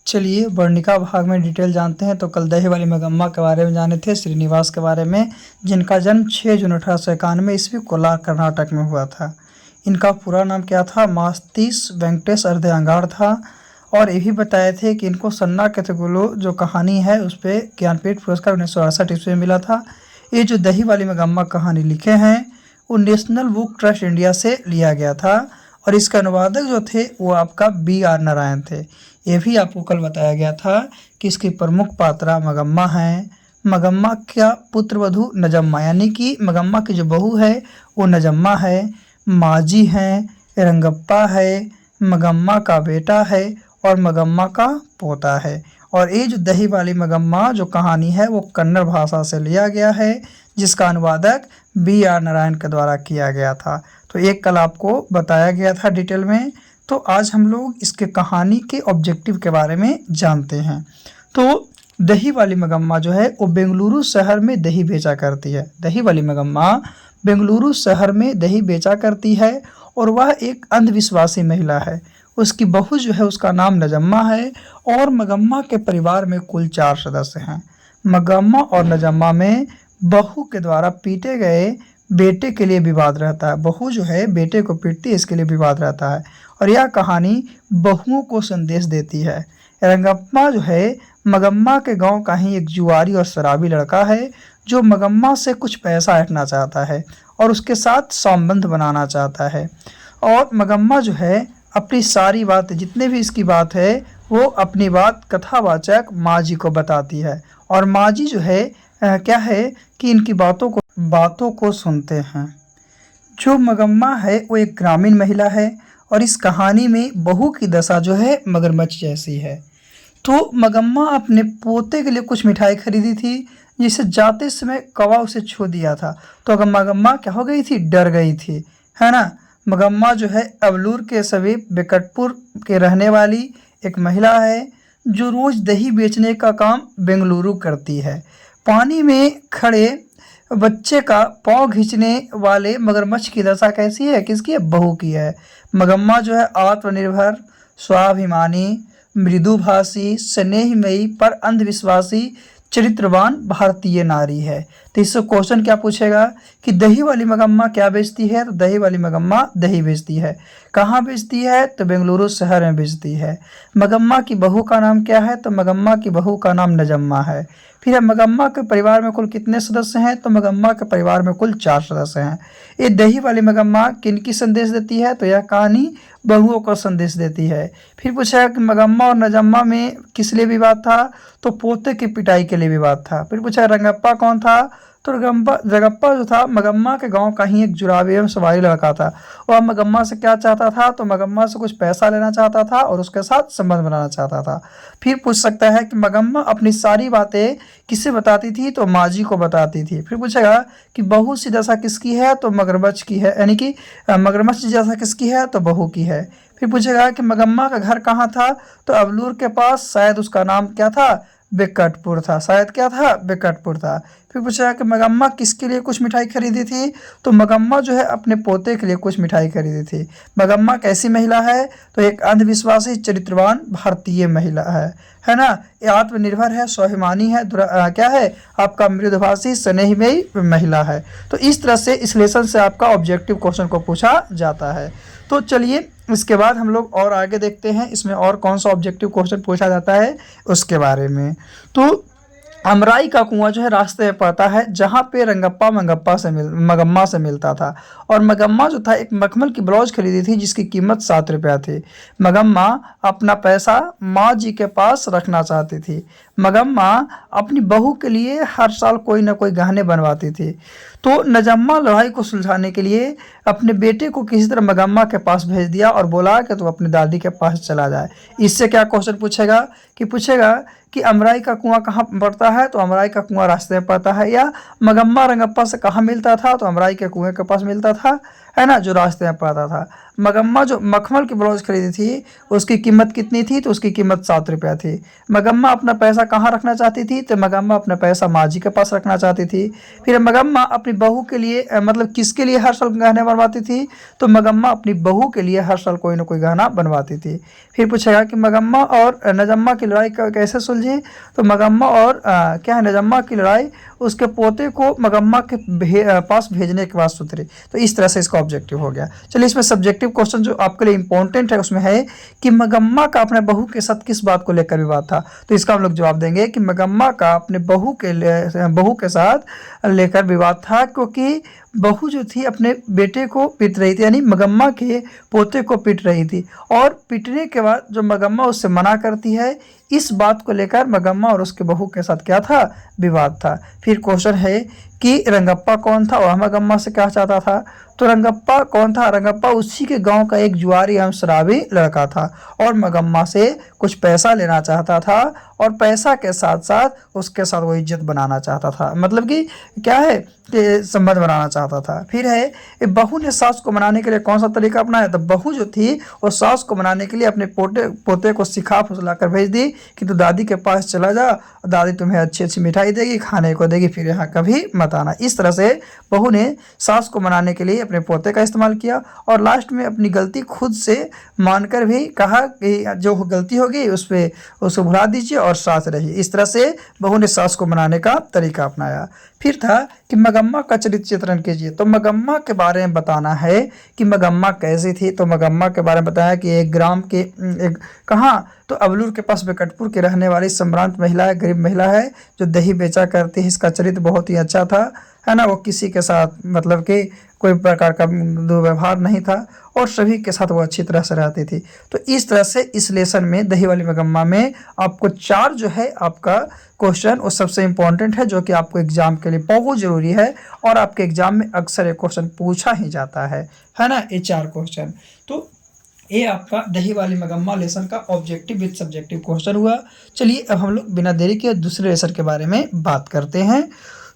चलिए वर्णिका भाग में डिटेल जानते हैं। तो कल दही वाली मगम्मा के बारे में जाने थे, श्रीनिवास के बारे में, जिनका जन्म 6 जून 1891 ईस्वी कोलार कर्नाटक में हुआ था। इनका पूरा नाम क्या था? मास्तीस वेंकटेश अर्धयांगार था। और ये भी बताए थे कि इनको सन्ना कैथेगुलो जो कहानी है उस पर ज्ञानपीठ पुरस्कार 1968 ईस्वी में मिला था। ये जो दही वाली मगम्मा कहानी लिखे हैं वो नेशनल बुक ट्रस्ट इंडिया से लिया गया था और इसके अनुवादक जो थे वो आपका B.R. नारायण थे। ये भी आपको कल बताया गया था कि इसकी प्रमुख पात्रा मगम्मा हैं। मगम्मा का पुत्रवधू नजम्मा, यानी कि मगम्मा की जो बहू है वो नजम्मा है, माजी हैं, रंगप्पा है, मगम्मा का बेटा है और मगम्मा का पोता है। और ये जो दही वाली मगम्मा जो कहानी है वो कन्नड़ भाषा से लिया गया है, जिसका अनुवादक B.R. नारायण के द्वारा किया गया था। तो एक कल आपको बताया गया था डिटेल में। तो आज हम लोग इसके कहानी के ऑब्जेक्टिव के बारे में जानते हैं। तो दही वाली मगम्मा जो है वो बेंगलुरु शहर में दही बेचा करती है। दही वाली मगम्मा बेंगलुरु शहर में दही बेचा करती है और वह एक अंधविश्वासी महिला है। उसकी बहू जो है उसका नाम नजम्मा है और मगम्मा के परिवार में कुल 4 सदस्य हैं। मगम्मा और नजम्मा में बहू के द्वारा पीटे गए बेटे के लिए विवाद रहता है। बहू जो है बेटे को पीटती है, इसके लिए विवाद रहता है और यह कहानी बहुओं को संदेश देती है। रंगप्पा जो है मगम्मा के गांव का ही एक जुआरी और शराबी लड़का है जो मगम्मा से कुछ पैसा हटना चाहता है और उसके साथ संबंध बनाना चाहता है। और मगम्मा जो है अपनी सारी बात, जितने भी इसकी बात है, वो अपनी बात कथावाचक माँ जी को बताती है और माँ जी जो है क्या है कि इनकी बातों को सुनते हैं। जो मगम्मा है वो एक ग्रामीण महिला है और इस कहानी में बहू की दशा जो है मगरमच्छ जैसी है। तो मगम्मा अपने पोते के लिए कुछ मिठाई खरीदी थी, जिसे जाते समय कौवा उसे छू दिया था। तो अगर मगम्मा क्या हो गई थी? डर गई थी, है ना। मगम्मा जो है अवलूर के समीप बेकटपुर के रहने वाली एक महिला है जो रोज दही बेचने का काम बेंगलुरु करती है। पानी में खड़े बच्चे का पाँव खींचने वाले मगरमच्छ की दशा कैसी है? किसकी है? बहू की है। मगम्मा जो है आत्मनिर्भर, स्वाभिमानी, मृदुभाषी, स्नेहमयी पर अंधविश्वासी, चरित्रवान भारतीय नारी है। तो इससे क्वेश्चन क्या पूछेगा कि दही वाली मगम्मा क्या बेचती है? तो दही वाली मगम्मा दही बेचती है। कहाँ बेचती है? तो बेंगलुरु शहर में बेचती है। मगम्मा की बहू का नाम क्या है? तो मगम्मा की बहू का नाम नजम्मा है। फिर मगम्मा के परिवार में कुल कितने सदस्य हैं? तो मगम्मा के परिवार में कुल 4 सदस्य हैं। ये दही वाली मगम्मा किनकी संदेश देती है? तो यह कहानी बहुओं को संदेश देती है। फिर पूछा कि मगम्मा और नजम्मा में किस लिए विवाद था? तो पोते की पिटाई के लिए विवाद था। फिर पूछा रंगप्पा कौन था? तो रंगप्पा जो था मगम्मा के गांव का ही एक जुराबी एवं सवारी लड़का था। वह मगम्मा से क्या चाहता था? तो मगम्मा से कुछ पैसा लेना चाहता था और उसके साथ संबंध बनाना चाहता था। फिर पूछ सकता है कि मगम्मा अपनी सारी बातें किससे बताती थी? तो माँ जी को बताती थी। फिर पूछेगा कि बहू सी दशा किसकी है? तो मगरमच्छ की है, यानी कि मगरमच्छ जैसा किसकी है? तो बहू की है। फिर पूछेगा कि मगम्मा का घर कहाँ था? तो अवलूर के पास, शायद उसका नाम क्या था? बेकटपुर था। शायद क्या था? बेकटपुर था। फिर पूछा कि मगम्मा किसके लिए कुछ मिठाई खरीदी थी? तो मगम्मा जो है अपने पोते के लिए कुछ मिठाई खरीदी थी। मगम्मा कैसी महिला है? तो एक अंधविश्वासी, चरित्रवान भारतीय महिला है ना। ये आत्मनिर्भर है, स्वाभिमानी है, क्या है आपका? मृदुभाषी, स्नेहमयी महिला है। तो इस तरह से इस लेसन से आपका ऑब्जेक्टिव क्वेश्चन को पूछा जाता है। तो चलिए इसके बाद हम लोग और आगे देखते हैं इसमें और कौन सा ऑब्जेक्टिव क्वेश्चन पूछा जाता है उसके बारे में। तो अमराई का कुआं जो है रास्ते में पड़ता है जहाँ पे रंगप्पा मगम्मा से मिलता था और मगम्मा जो था एक मखमल की ब्लाउज खरीदी थी जिसकी कीमत 7 रुपया थी। मगम्मा अपना पैसा माँ जी के पास रखना चाहती थी। मगम्मा अपनी बहू के लिए हर साल कोई ना कोई गहने बनवाती थी। तो नजम्मा लड़ाई को सुलझाने के लिए अपने बेटे को किसी तरह मगम्मा के पास भेज दिया और बोला कि तू अपनी दादी के पास चला जाए। इससे क्या क्वेश्चन पूछेगा कि अमराई का कुआं कहाँ पड़ता है? तो अमराई का कुआं रास्ते में पड़ता है। या मगम्मा रंगप्पा से कहाँ मिलता था? तो अमराई के कुएं के पास मिलता था, है ना, जो रास्ते में पड़ता था। मगम्मा जो मखमल की ब्लाउज खरीदी थी उसकी कीमत कितनी थी, तो उसकी कीमत 7 रुपया थी। मगम्मा अपना पैसा कहाँ रखना चाहती थी, तो मगम्मा अपना पैसा माँ जी के पास रखना चाहती थी। फिर मगम्मा अपनी बहू के लिए मतलब किसके लिए हर साल गहने बनवाती थी, तो मगम्मा अपनी बहू के लिए हर साल कोई ना कोई गहना बनवाती थी। फिर पूछेगा कि मगम्मा और नजम्मा की लड़ाई कैसे सुलझी, तो मगम्मा और क्या है नजम्मा की लड़ाई उसके पोते को मगम्मा के पास भेजने के बाद सुधरी। तो इस तरह से इसका ऑब्जेक्टिव हो गया। चलिए इसमें सब्जेक्टिव क्वेश्चन जो आपके लिए इंपॉर्टेंट है उसमें है कि मगम्मा का अपने बहू के साथ किस बात को लेकर विवाद था। तो इसका हम लोग जवाब देंगे कि मगम्मा का अपने बहू के साथ लेकर विवाद था, क्योंकि बहू जो थी अपने बेटे को पीट रही थी, यानी मगम्मा के पोते को पीट रही थी। और पीटने के बाद जो मगम्मा उससे मना करती है, इस बात को लेकर मगम्मा और उसके बहू के साथ क्या था, विवाद था। फिर क्वेश्चन है कि रंगप्पा कौन था और मगम्मा से क्या चाहता था। तो रंगप्पा कौन था, रंगप्पा उसी के गांव का एक जुआरी एवं शराबी लड़का था और मगम्मा से कुछ पैसा लेना चाहता था और पैसा के साथ साथ उसके साथ वो इज्जत बनाना चाहता था, मतलब कि क्या है कि संबंध बनाना चाहता था। फिर है बहू ने सास को मनाने के लिए कौन सा तरीका अपनाया, तो बहू जो थी वो सास को मनाने के लिए अपने पोते को सिखा फुसला कर भेज दी कि तू दादी के पास चला जा, दादी तुम्हें अच्छी अच्छी मिठाई देगी, खाने को देगी, फिर यहाँ कभी मत आना। इस तरह से बहू ने सास को मनाने के लिए अपने पोते का इस्तेमाल किया और लास्ट में अपनी गलती खुद से मानकर भी कहा कि जो गलती होगी उस पर उसको भुला दीजिए और सास रहिए। इस तरह से बहू ने सास को मनाने का तरीका अपनाया। फिर था कि मगम्मा का चरित्र चित्रण कीजिए। तो मगम्मा के बारे में बताना है कि मगम्मा कैसी थी। तो मगम्मा के बारे में बताया कि एक ग्राम के एक कहाँ, तो अबलूर के पास बेकटपुर की रहने वाली संभ्रांत महिला है, गरीब महिला है जो दही बेचा करती है। इसका चरित्र बहुत ही अच्छा था, है ना। वो किसी के साथ मतलब कि कोई प्रकार का दुर्व्यवहार नहीं था और सभी के साथ वो अच्छी तरह से रहती थी। तो इस तरह से इस लेसन में दही वाली मगम्मा में आपको 4 जो है आपका क्वेश्चन वो सबसे इम्पोर्टेंट है, जो कि आपको एग्जाम के लिए बहुत ज़रूरी है और आपके एग्जाम में अक्सर ये क्वेश्चन पूछा ही जाता है ना, ये 4 क्वेश्चन। तो ये आपका दही वाली मगम्मा लेसन का ऑब्जेक्टिव विद सब्जेक्टिव क्वेश्चन हुआ। चलिए अब हम लोग बिना देरी के दूसरे लेसन के बारे में बात करते हैं।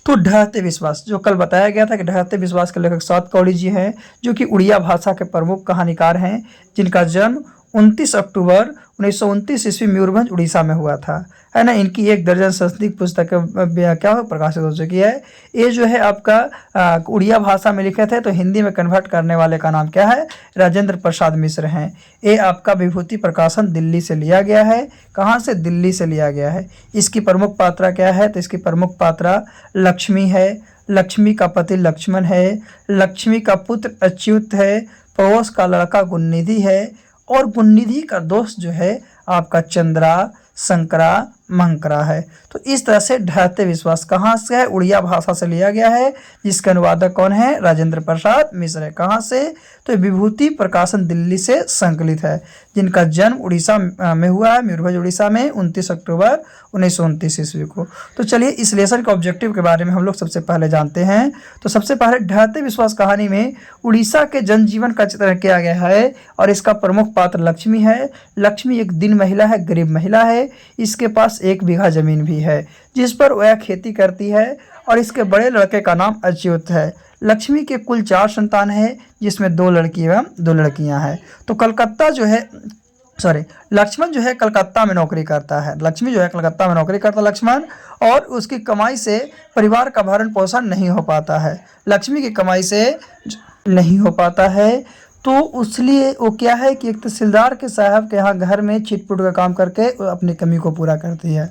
तो ढहते विश्वास, जो कल बताया गया था कि ढहते विश्वास के लेखक सात कौड़ी जी हैं, जो कि उड़िया भाषा के प्रमुख कहानीकार हैं, जिनका जन्म 29 अक्टूबर 1929 ईस्वी मयूरभंज उड़ीसा में हुआ था, है ना। इनकी 1 दर्जन संस्कृत पुस्तकें क्या हो प्रकाशित हो चुकी है। ये जो है आपका उड़िया भाषा में लिखे थे, तो हिंदी में कन्वर्ट करने वाले का नाम क्या है, राजेंद्र प्रसाद मिश्र हैं। ये आपका विभूति प्रकाशन दिल्ली से लिया गया है। कहाँ से, दिल्ली से लिया गया है। इसकी प्रमुख पात्रा क्या है, तो इसकी प्रमुख पात्रा लक्ष्मी है। लक्ष्मी का पति लक्ष्मण है, लक्ष्मी का पुत्र अच्युत है, पड़ोस का लड़का गुणनिधि है और गुणनिधि का दोस्त जो है आपका चंद्रा, शंकरा, मंकरा है। तो इस तरह से ढहते विश्वास कहाँ से है, उड़िया भाषा से लिया गया है, जिसके अनुवादक कौन है, राजेंद्र प्रसाद मिश्र है। कहाँ से, तो विभूति प्रकाशन दिल्ली से संकलित है, जिनका जन्म उड़ीसा में हुआ है, मयूरभंज उड़ीसा में 29 अक्टूबर 1929 ईस्वी को। तो चलिए इस लेसन के ऑब्जेक्टिव के बारे में हम लोग सबसे पहले जानते हैं। तो सबसे पहले ढहते विश्वास कहानी में उड़ीसा के जनजीवन का चित्रण किया गया है और इसका प्रमुख पात्र लक्ष्मी है। लक्ष्मी एक दिन महिला है, गरीब महिला है। इसके पास 1 बीघा जमीन भी है जिस पर वह खेती करती है और इसके बड़े लड़के का नाम अच्युत है। लक्ष्मी के कुल 4 संतान है, जिसमें 2 लड़की एवं 2 लड़कियां हैं। तो कलकत्ता जो है लक्ष्मण जो है कलकत्ता में नौकरी करता है। लक्ष्मी जो है कलकत्ता में नौकरी करता है लक्ष्मण, और उसकी कमाई से परिवार का भरण पोषण नहीं हो पाता है। लक्ष्मी की कमाई से नहीं हो पाता है, तो उसलिए वो क्या है कि एक तहसीलदार के साहब के यहाँ घर में छिटपुट का काम करके अपनी कमी को पूरा करती है।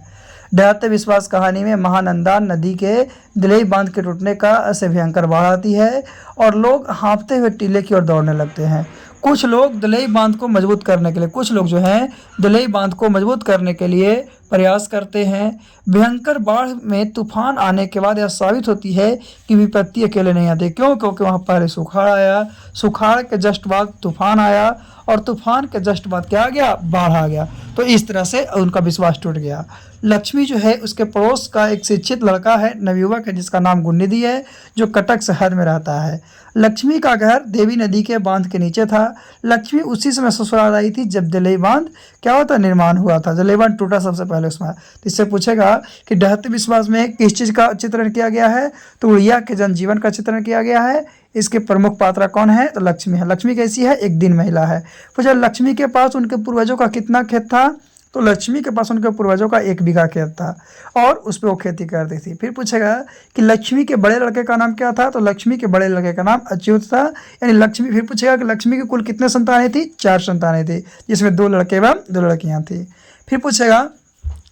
ढहते विश्वास कहानी में महानंदा नदी के दिलई बांध के टूटने का से भयंकर बाढ़ आती है और लोग हाँफते हुए टीले की ओर दौड़ने लगते हैं। कुछ लोग दिलई बांध को मजबूत करने के लिए कुछ लोग जो हैं दिलई बांध को मजबूत करने के लिए प्रयास करते हैं। भयंकर बाढ़ में तूफान आने के बाद यह साबित होती है कि विपत्ति अकेले नहीं आती। क्यों, क्योंकि वहाँ पहले सुखाड़ आया, सुखाड़ के जस्ट बाद तूफान आया और तूफान के जस्ट बाद क्या आ गया, बाढ़ आ गया। तो इस तरह से उनका विश्वास टूट गया। लक्ष्मी जो है उसके पड़ोस का एक शिक्षित लड़का है, नवयुवक है, जिसका नाम गुणनिधि है, जो कटक शहर में रहता है। लक्ष्मी का घर देवी नदी के बांध के नीचे था। लक्ष्मी उसी समय ससुराल आई थी जब दिलई बांध क्या होता निर्माण हुआ था। दिलई बांध टूटा सबसे पहले उसमें। तो इससे पूछेगा कि ढहते विश्वास में किस चीज़ का चित्रण किया गया है, तो उड़िया के जनजीवन का चित्रण किया गया है। इसके प्रमुख पात्रा कौन है? तो लक्ष्मी है। लक्ष्मी कैसी है? एक दिन महिला है। पूछा लक्ष्मी के पास उनके पूर्वजों का कितना खेत था? तो लक्ष्मी के पास उनके पूर्वजों का 1 बीघा खेत था और उस पर वो खेती करती थी। फिर पूछेगा कि लक्ष्मी के बड़े लड़के का नाम क्या था? तो लक्ष्मी के बड़े लड़के का नाम अच्युत था। यानी लक्ष्मी, फिर पूछेगा कि लक्ष्मी की कुल कितने संतानें थी? 4 संतानें थी, जिसमें 2 लड़के एवं 2 लड़कियां थी। फिर पूछेगा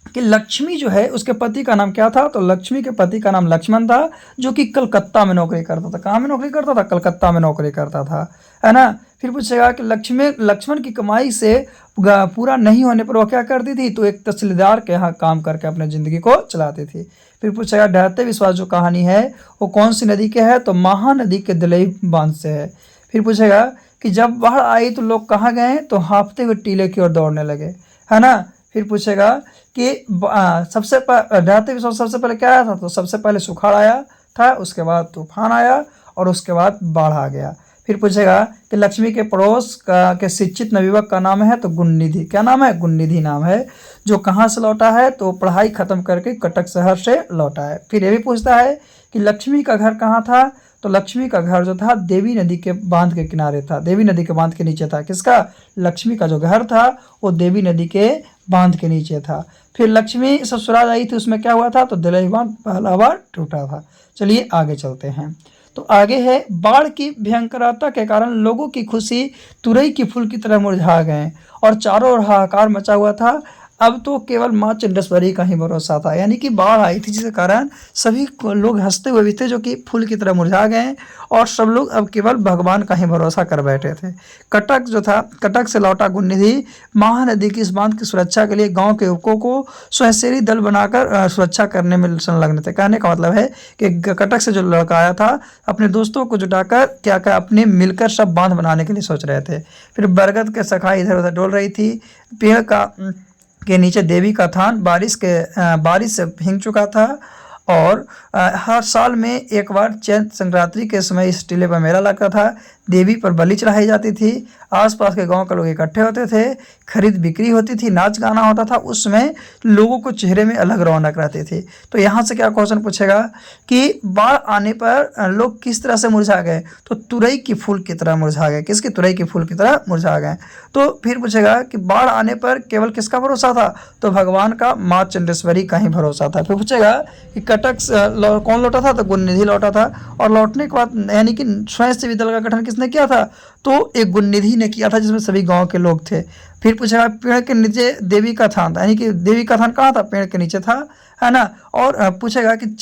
कि लक्ष्मी जो है उसके पति का नाम क्या था? तो लक्ष्मी के पति का नाम लक्ष्मण था, जो कि कलकत्ता में नौकरी करता था। कहाँ में नौकरी करता था? कलकत्ता में नौकरी करता था, है ना। फिर पूछेगा कि लक्ष्मण की कमाई से पूरा नहीं होने पर वो क्या करती थी? तो एक तहसीलदार के यहाँ काम करके अपने ज़िंदगी को चलाती थी। फिर पूछेगा ढहते विश्वास जो कहानी है वो कौन सी नदी के है? तो महानदी के दलई बांध से है। फिर पूछेगा कि जब बाढ़ आई तो लोग कहाँ गए? तो हाँफते हुए टीले की ओर दौड़ने लगे, है ना। फिर पूछेगा कि ढहते विश्वास सबसे पहले क्या आया था? तो सबसे पहले सुखाड़ आया था, उसके बाद तूफान आया और उसके बाद बाढ़ आ गया। फिर पूछेगा कि लक्ष्मी के पड़ोस के शिक्षित नवयुवक का नाम है? तो गुणनिधि। क्या नाम है? गुणनिधि नाम है, जो कहाँ से लौटा है? तो पढ़ाई खत्म करके कटक शहर से लौटा है। फिर ये भी पूछता है कि लक्ष्मी का घर कहाँ था? तो लक्ष्मी का घर जो था देवी नदी के बांध के किनारे था, देवी नदी के बांध के नीचे था। किसका? लक्ष्मी का जो घर था वो देवी नदी के बांध के नीचे था। फिर लक्ष्मी ससुराल आई थी, उसमें क्या हुआ था? तो दलई बांध पहला बार टूटा था। चलिए आगे चलते हैं। तो आगे है बाढ़ की भयंकरता के कारण लोगों की खुशी तुरई के फूल की तरह मुरझा गए और चारों ओर हाहाकार मचा हुआ था। अब तो केवल माँ चंडेश्वरी का ही भरोसा था। यानी कि बाढ़ आई थी जिसके कारण सभी लोग हंसते हुए भी थे, जो कि फूल की तरह मुरझा गए, और सब लोग अब केवल भगवान का ही भरोसा कर बैठे थे। कटक जो था, कटक से लौटा गुणनिधि महानदी की इस बांध की सुरक्षा के लिए गांव के युवकों को स्वयंसेवी दल बनाकर सुरक्षा करने में संलग्न थे। कहने का मतलब है कि कटक से जो लड़का आया था अपने दोस्तों को जुटाकर क्या क्या अपने मिलकर सब बांध बनाने के लिए सोच रहे थे। फिर बरगद के शाखा इधर उधर डोल रही थी। पेड़ के नीचे देवी का थान बारिश से भीग चुका था और हर साल में एक बार चैत्र संक्रांति के समय इस टीले पर मेला लगता था। देवी पर बलि चढ़ाई जाती थी, आसपास के गांव के लोग इकट्ठे होते थे, खरीद बिक्री होती थी, नाच गाना होता था। उस समय लोगों को चेहरे में अलग रौनक रहती थी। तो यहाँ से क्या क्वेश्चन पूछेगा कि बाढ़ आने पर लोग किस तरह से मुरझा गए? तो तुरई की फूल की तरह मुरझा गए। किसकी? तुरई की फूल की तरह मुरझा गए। तो फिर पूछेगा कि बाढ़ आने पर केवल किसका भरोसा था? तो भगवान का, माँ चंडेश्वरी का ही भरोसा था। फिर पूछेगा कि कटक कौन लौटा था? तो गुणनिधि लौटा था। और लौटने के बाद यानी कि स्वयंसेवी दल का गठन किसने किया था? तो एक गुणनिधि ने किया था, जिसमें सभी गांव के लोग थे। फिर पूछेगा पेड़ के नीचे देवी का थान था, यानी कि देवी का थान कहाँ था? पेड़ के नीचे था, है ना। और पूछेगा कि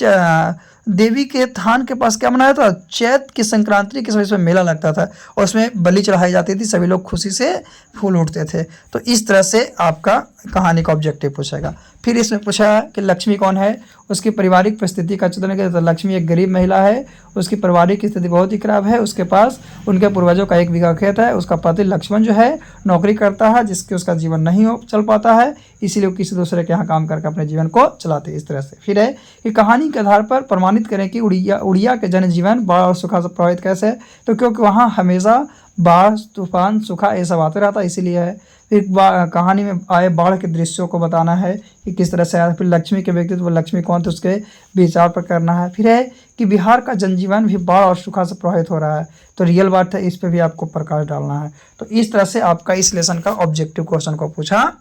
देवी के थान के पास क्या मनाया था? चैत्र की संक्रांति के समय मेला लगता था और उसमें बलि चढ़ाई जाती थी, सभी लोग खुशी से फूल उठते थे। तो इस तरह से आपका कहानी का ऑब्जेक्टिव पूछेगा। फिर इसमें पूछा कि लक्ष्मी कौन है, उसकी पारिवारिक परिस्थिति का चित्रण किया। तो लक्ष्मी एक गरीब महिला है, उसकी पारिवारिक स्थिति बहुत ही खराब है। उसके पास उनके पूर्वजों का 1 बीघा खेत है। उसका पति लक्ष्मण जो है नौकरी करता है, जिसके उसका जीवन नहीं हो चल पाता है, इसीलिए वो किसी दूसरे के यहाँ काम करके अपने जीवन को चलाते हैं। इस तरह से फिर है कि कहानी के आधार पर प्रमाणित करें कि उड़िया के जनजीवन बाढ़ और सूखा से प्रभावित कैसे है। तो क्योंकि वहाँ हमेशा बाढ़, तूफान, सूखा ये सब आते रहता है, इसीलिए है। फिर कहानी में आए बाढ़ के दृश्यों को बताना है कि किस तरह से आया। फिर लक्ष्मी के व्यक्तित्व, लक्ष्मी कौन थे, उसके विचार पर करना है। फिर है कि बिहार का जनजीवन भी बाढ़ और सूखा से प्रभावित हो रहा है, तो रियल बात है, इस पर भी आपको प्रकाश डालना है। तो इस तरह से आपका इस लेसन का ऑब्जेक्टिव क्वेश्चन को पूछा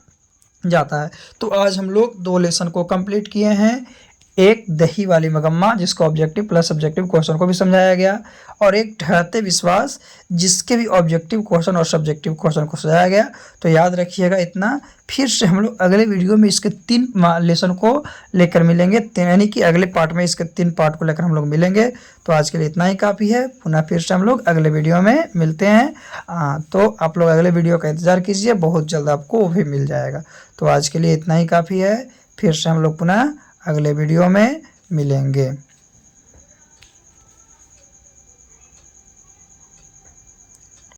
जाता है। तो आज हम लोग 2 लेसन को कंप्लीट किए हैं। एक दही वाली मगम्मा, जिसको ऑब्जेक्टिव प्लस सब्जेक्टिव क्वेश्चन को भी समझाया गया, और एक ठहरते विश्वास, जिसके भी ऑब्जेक्टिव क्वेश्चन और सब्जेक्टिव क्वेश्चन को समझाया गया। तो याद रखिएगा इतना। फिर से हम लोग अगले वीडियो में इसके 3 लेसन को लेकर मिलेंगे, यानी कि अगले पार्ट में इसके 3 पार्ट को लेकर हम लोग मिलेंगे। तो आज के लिए इतना ही काफ़ी है। पुनः फिर से हम लोग अगले वीडियो में मिलते हैं। तो आप लोग अगले वीडियो का इंतज़ार कीजिए, बहुत जल्द आपको वो भी मिल जाएगा। तो आज के लिए इतना ही काफ़ी है। फिर से हम लोग पुनः अगले वीडियो में मिलेंगे।